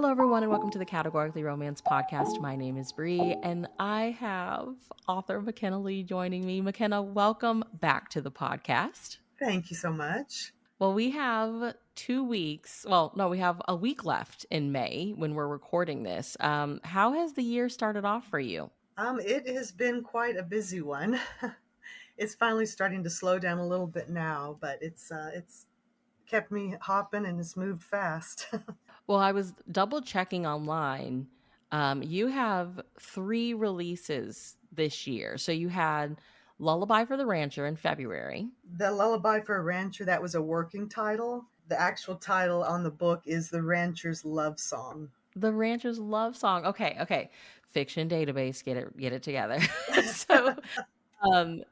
Hello, everyone, and welcome to the Categorically Romance podcast. My name is Bree, and I have author Makenna Lee joining me. Makenna, welcome back to the podcast. Thank you so much. Well, we have 2 weeks. Well, no, we have a week left in May when we're recording this. How has the year started off for you? It has been quite a busy one. It's finally starting to slow down a little bit now, but it's kept me hopping and it's moved fast. Well, I was double checking online. You have 3 releases this year. So you had Lullaby for the Rancher in February. The Lullaby for a Rancher, that was a working title. The actual title on the book is The Rancher's Love Song. The Rancher's Love Song. Okay. Fiction database, get it together. So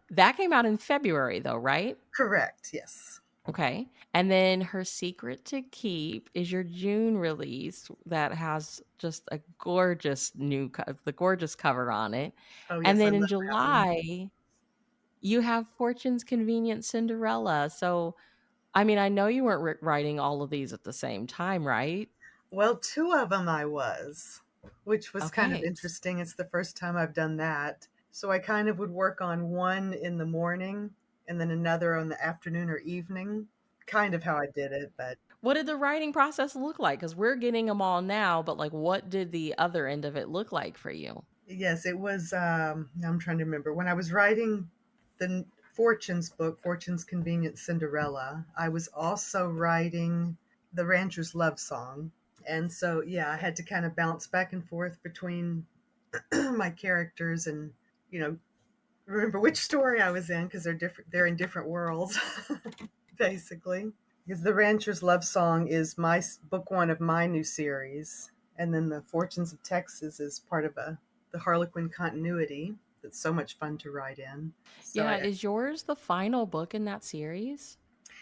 that came out in February though, right? Correct, yes. Okay. And then Her Secret to Keep is your June release that has just a gorgeous the gorgeous cover on it. Oh, And yes, I then love in that one. July, you have Fortune's Convenient Cinderella. So, I mean, I know you weren't writing all of these at the same time, right? Well, two of them I was, which was kind of Okay. interesting. It's the first time I've done that. So I kind of would work on one in the morning and then another on the afternoon or evening, kind of how I did it. But What did the writing process look like? Because we're getting them all now, but like, what did the other end of it look like for you? yes, it was, I'm trying to remember. When I was writing the Fortune's book, Fortune's Convenient Cinderella, I was also writing The Rancher's Love Song. And so, yeah, I had to kind of bounce back and forth between my characters and, you know, remember which story I was in because they're different. They're in different worlds, basically. Because the Rancher's Love Song is my book one of my new series, and then the Fortunes of Texas is part of the Harlequin continuity. That's so much fun to write in. So Yeah, is yours the final book in that series?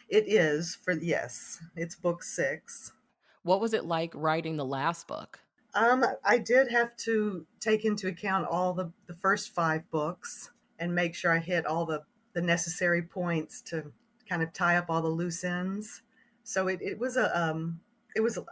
it is for yes, it's book six. What was it like writing the last book? I did have to take into account all the first five books and make sure I hit all the necessary points to kind of tie up all the loose ends. So it was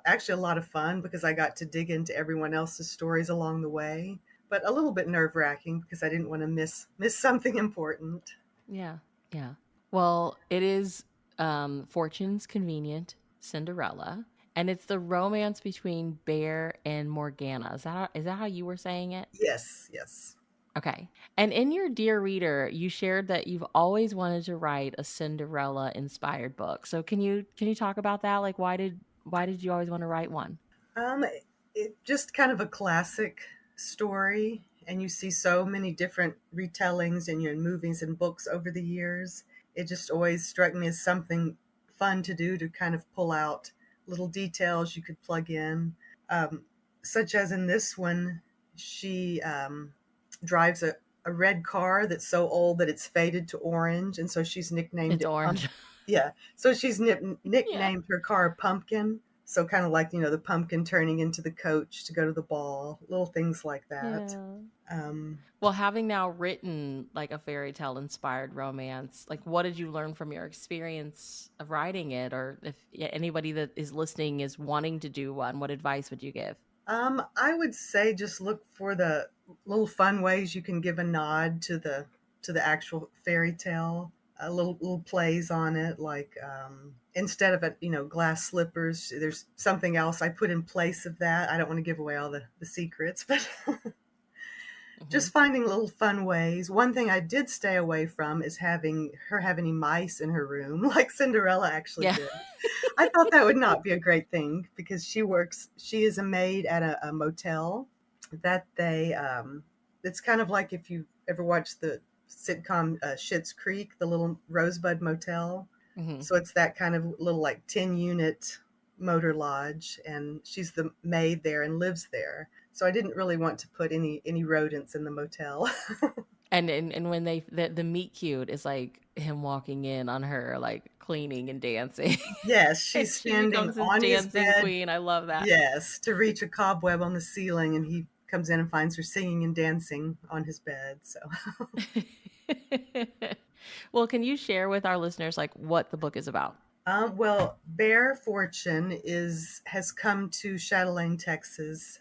actually a lot of fun because I got to dig into everyone else's stories along the way, but a little bit nerve wracking because I didn't want to miss something important. Yeah, yeah. Well, it is Fortune's Convenient Cinderella, and it's the romance between Bear and Morgana. Is that how you were saying it? Yes, yes. Okay. And in your Dear Reader, you shared that you've always wanted to write a Cinderella inspired book. So can you talk about that? Like why did you always want to write one? Um, it just kind of a classic story, and you see so many different retellings in your movies and books over the years. It just always struck me as something fun to do to kind of pull out little details you could plug in, um, such as in this one, she drives a red car that's so old that it's faded to orange, and so she's nicknamed It's it Pump. orange. Yeah, so she's Yeah. nicknamed her car Pumpkin. So kind of like the pumpkin turning into the coach to go to the ball, little things like that. Yeah. Um, Well, having now written like a fairy tale inspired romance, like what did you learn from your experience of writing it? Or if anybody that is listening is wanting to do one, what advice would you give? I would say just look for the little fun ways you can give a nod to the actual fairy tale. Little plays on it, like instead of glass slippers, there's something else I put in place of that. I don't want to give away all the secrets, but Hmm. just finding little fun ways. One thing I did stay away from is having her have any mice in her room, like Cinderella actually Yeah. did. I thought that would not be a great thing because she is a maid at a motel that it's kind of like if you ever watched the sitcom Schitt's Creek, the little Rosebud Motel. Hmm. So it's that kind of little like 10 unit motor lodge, and she's the maid there and lives there. So I didn't really want to put any rodents in the motel. And when the meet cute is like him walking in on her like cleaning and dancing. Yes, And she's she standing becomes his on his dancing bed. queen. I love that. Yes, to reach a cobweb on the ceiling, and he comes in and finds her singing and dancing on his bed. So, Well, can you share with our listeners like what the book is about? Well, Bear Fortune is has come to Chatelaine, Texas,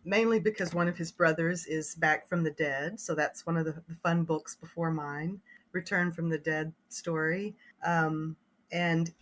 mainly because one of his brothers is back from the dead. So that's one of the fun books before mine, Return from the Dead story. Um, and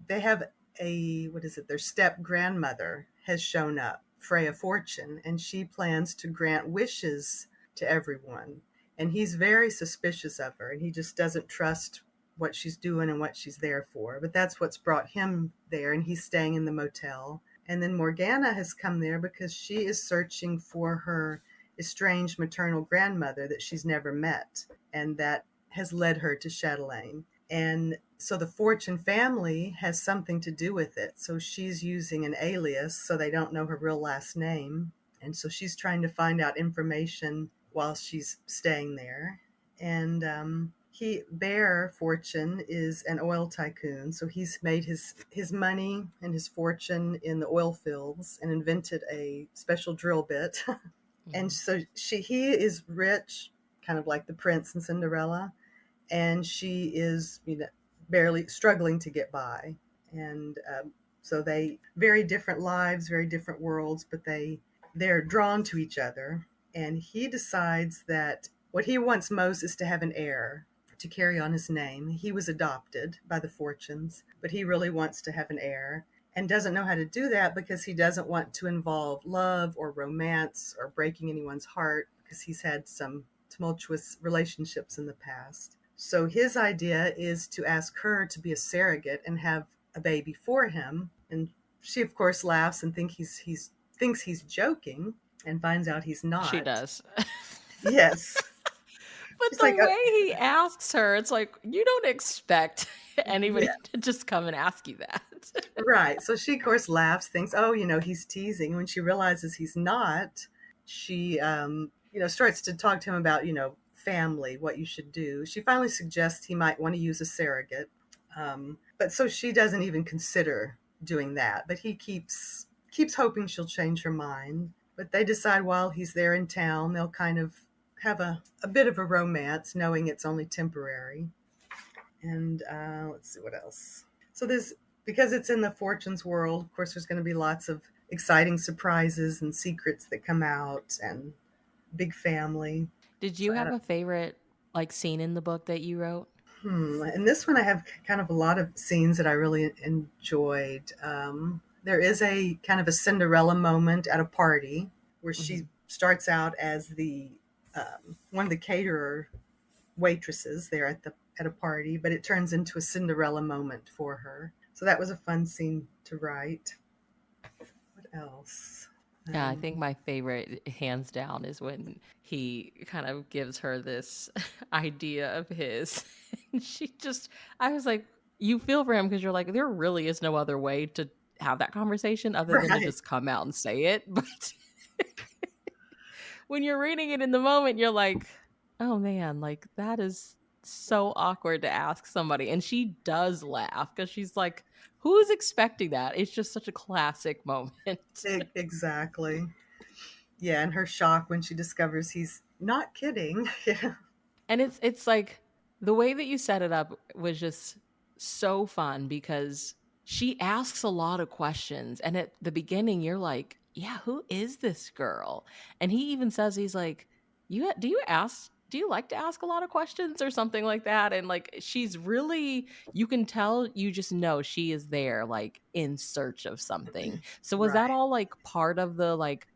they have a what is it? Their step grandmother has shown up, Freya Fortune, and she plans to grant wishes to everyone. And he's very suspicious of her, and he just doesn't trust what she's doing and what she's there for. But that's what's brought him there, and he's staying in the motel. And then Morgana has come there because she is searching for her estranged maternal grandmother that she's never met, and that has led her to Chatelaine. And so the Fortune family has something to do with it. So she's using an alias so they don't know her real last name. And so she's trying to find out information while she's staying there. And Bear Fortune is an oil tycoon, so he's made his money and his fortune in the oil fields and invented a special drill bit. And Mhm. so he is rich, kind of like the prince in Cinderella, and she is, barely struggling to get by. And so they very different lives, very different worlds, but they're drawn to each other. And he decides that what he wants most is to have an heir to carry on his name. He was adopted by the Fortunes, but he really wants to have an heir and doesn't know how to do that because he doesn't want to involve love or romance or breaking anyone's heart because he's had some tumultuous relationships in the past. So his idea is to ask her to be a surrogate and have a baby for him. And she, of course, laughs and he's thinks he's joking, and finds out he's She not. does. Yes, But she's the like, way he asks her, it's like, you don't expect yeah, anybody to just come and ask you that. right. So she, of course, laughs, thinks, oh, he's teasing. When she realizes he's not, she, starts to talk to him about, family, what you should do. She finally suggests he might want to use a surrogate. But so she doesn't even consider doing that. But he keeps hoping she'll change her mind. But they decide while he's there in town, they'll kind of have a bit of a romance, knowing it's only temporary. And let's see what else. So there's because it's in the fortunes world, of course, there's going to be lots of exciting surprises and secrets that come out, and big family. Did So you have a favorite like scene in the book that you wrote? in this one, I have kind of a lot of scenes that I really enjoyed. There is a kind of a Cinderella moment at a party where she Mhm. starts out as the one of the caterer waitresses there at a party, but it turns into a Cinderella moment for her. So that was a fun scene to write. What else? Yeah, I Um, think my favorite, hands down, is when he kind of gives her this idea of his. And I was like, you feel for him because you're like, there really is no other way to have that conversation other than to right. just come out and say it. But when you're reading it in the moment, you're like, oh man, like that is so awkward to ask somebody. And she does laugh because she's like, who's expecting that? It's just such a classic moment. Exactly. Yeah, and her shock when she discovers he's not kidding. Yeah. And it's like the way that you set it up was just so fun because she asks a lot of questions, and at the beginning you're like, yeah, who is this girl? And he even says, he's like, do you like to ask a lot of questions or something like that? And like she's really, you can tell, you just know she is there like in search of something. So was that Right. all like part of the like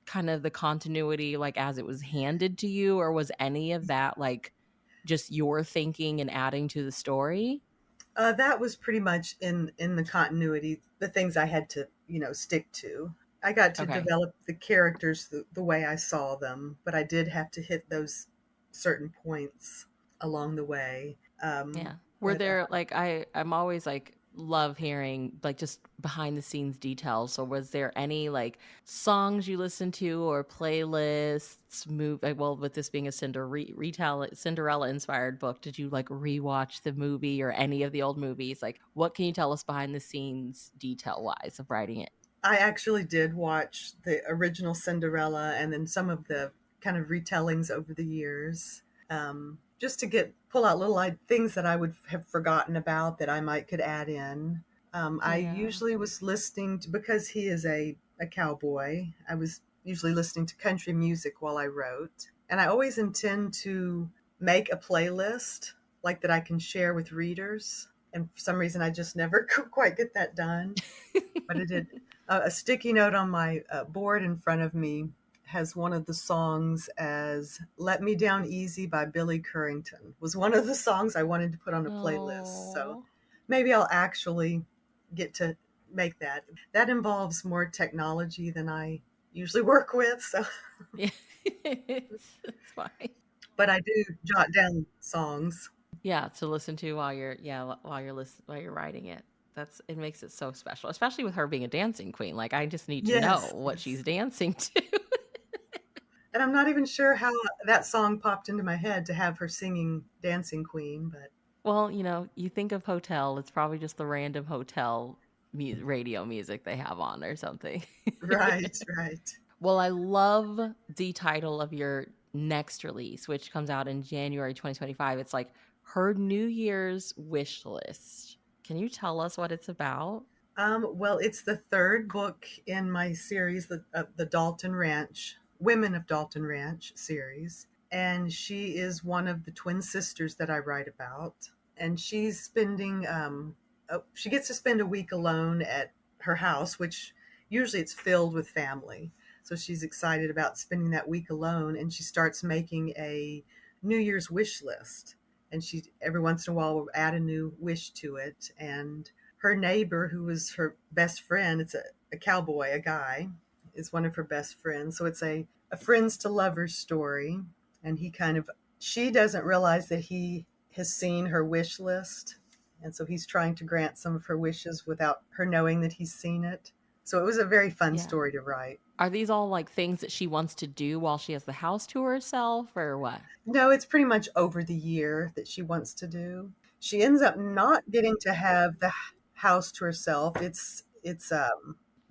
kind of the continuity, like, as it was handed to you, or was any of that, like, just your thinking and adding to the story? That was pretty much in the continuity, the things I had to, stick to. I got to Okay. develop the characters the way I saw them, but I did have to hit those certain points along the way. Yeah. Were But there like I'm always like love hearing like just behind the scenes details. So was there any like songs you listened to or playlists well, with this being a Cinderella inspired book, did you like rewatch the movie or any of the old movies? Like what can you tell us behind the scenes detail wise of writing it? I actually did watch the original Cinderella and then some of the kind of retellings over the years, just to pull out little things that I would have forgotten about that I might could add in. I Yeah. usually was listening to, because he is a cowboy, I was usually listening to country music while I wrote. And I always intend to make a playlist like that I can share with readers. And for some reason, I just never could quite get that done. But I did. A sticky note on my board in front of me has one of the songs as "Let Me Down Easy" by Billy Currington. Was one of the songs I wanted to put on a playlist. So Oh. maybe I'll actually get to make that. That involves more technology than I usually work with. So, Yeah. It's fine. but I do jot down songs. Yeah, to listen to while while you're writing it. It makes it so special, especially with her being a dancing queen. Like I just need to know Yes, what yes. she's dancing to. And I'm not even sure how that song popped into my head to have her singing Dancing Queen, but Well, you think of hotel, it's probably just the random hotel radio music they have on or something. right, right. Well, I love the title of your next release, which comes out in January 2025. It's like her New Year's wish list. Can you tell us what it's about? Well, it's the third book in my series, the Dalton Ranch, Women of Dalton Ranch series. And she is one of the twin sisters that I write about. And she gets to spend a week alone at her house, which usually it's filled with family. So she's excited about spending that week alone. And she starts making a New Year's wish list. And she, every once in a while, will add a new wish to it. And her neighbor, who was her best friend, it's a cowboy, a guy, is one of her best friends. So it's a friends to lovers story. And she doesn't realize that he has seen her wish list. And so he's trying to grant some of her wishes without her knowing that he's seen it. So it was a very fun Yeah. story to write. Are these all like things that she wants to do while she has the house to herself or what? No, it's pretty much over the year that she wants to do. She ends up not getting to have the house to herself. It's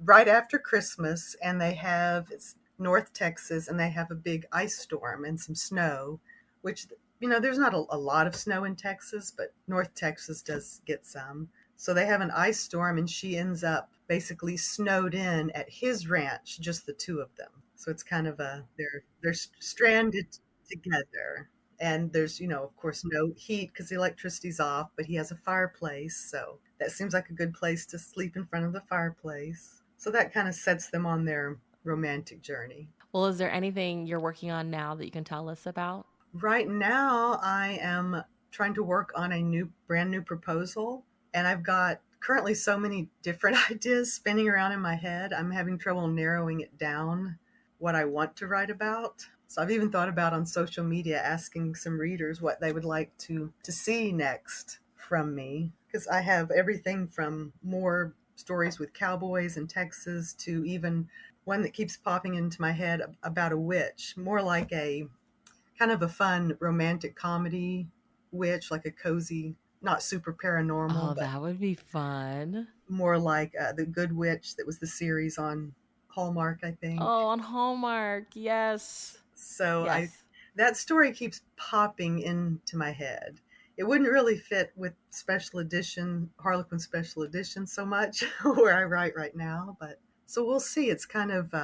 right after Christmas, and it's North Texas, and they have a big ice storm and some snow, which there's not a lot of snow in Texas, but North Texas does get some. So they have an ice storm, and she ends up basically snowed in at his ranch, just the two of them. So it's kind of they're stranded together. And there's, of course, no heat because the electricity's off, but he has a fireplace. So that seems like a good place to sleep in front of the fireplace. So that kind of sets them on their romantic journey. Well, is there anything you're working on now that you can tell us about? Right now, I am trying to work on a brand new proposal. And I've got currently so many different ideas spinning around in my head. I'm having trouble narrowing it down what I want to write about. So I've even thought about on social media asking some readers what they would like to see next from me, because I have everything from more stories with cowboys in Texas to even one that keeps popping into my head about a witch, more like a kind of a fun romantic comedy witch, like a cozy, not super paranormal, Oh, but that would be fun. more like the Good Witch that was the series on Hallmark, I think. Oh, on Hallmark. Yes. So I Yes. that story keeps popping into my head. It wouldn't really fit with special edition, Harlequin special edition so much where I write right now, but so we'll see. It's kind of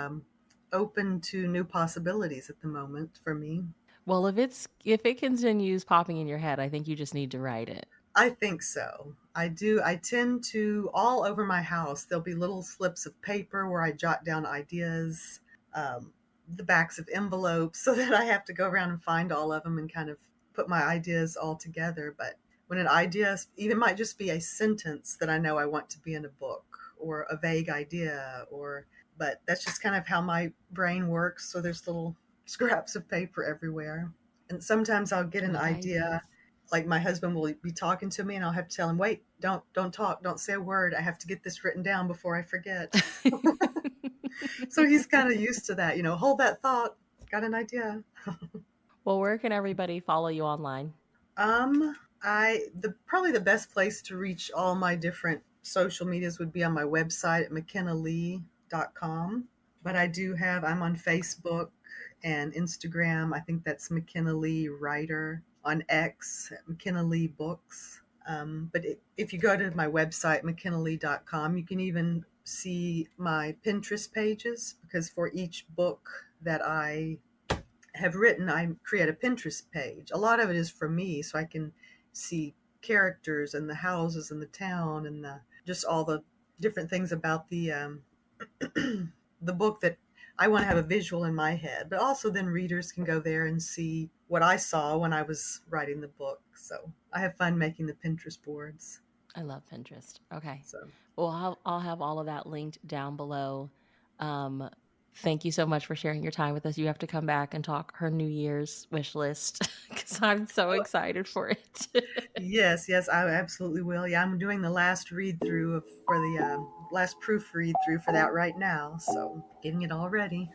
open to new possibilities at the moment for me. Well, if it continues popping in your head, I think you just need to write it. I think so. I do. I tend to, all over my house, there'll be little slips of paper where I jot down ideas, um, the backs of envelopes, so that I have to go around and find all of them and kind of put my ideas all together. But when an idea even might just be a sentence that I know I want to be in a book, or a vague idea, but that's just kind of how my brain works. So there's little scraps of paper everywhere. And sometimes I'll get an Good idea, ideas. like my husband will be talking to me and I'll have to tell him, wait, don't talk, don't say a word, I have to get this written down before I forget. So he's kind of used to that, hold that thought, got an idea. Well, where can everybody follow you online? I the Probably the best place to reach all my different social medias would be on my website at mckennalee.com. But I'm on Facebook and Instagram. I think that's McKenna Lee Writer on X at McKenna Lee Books. If you go to my website, mckennalee.com, you can even see my Pinterest pages, because for each book that I have written, I create a Pinterest page. A lot of it is for me, so I can see characters and the houses and the town and just all the different things about the book that I want to have a visual in my head. But also, then readers can go there and see what I saw when I was writing the book. So I have fun making the Pinterest boards. I love Pinterest. Okay. So Well, I'll have all of that linked down below. Um, thank you so much for sharing your time with us. You have to come back and talk her New Year's wish list because I'm so excited for it. yes, yes, I absolutely will. Yeah, I'm doing the last read through for the last proofread through for that right now. So getting it all ready.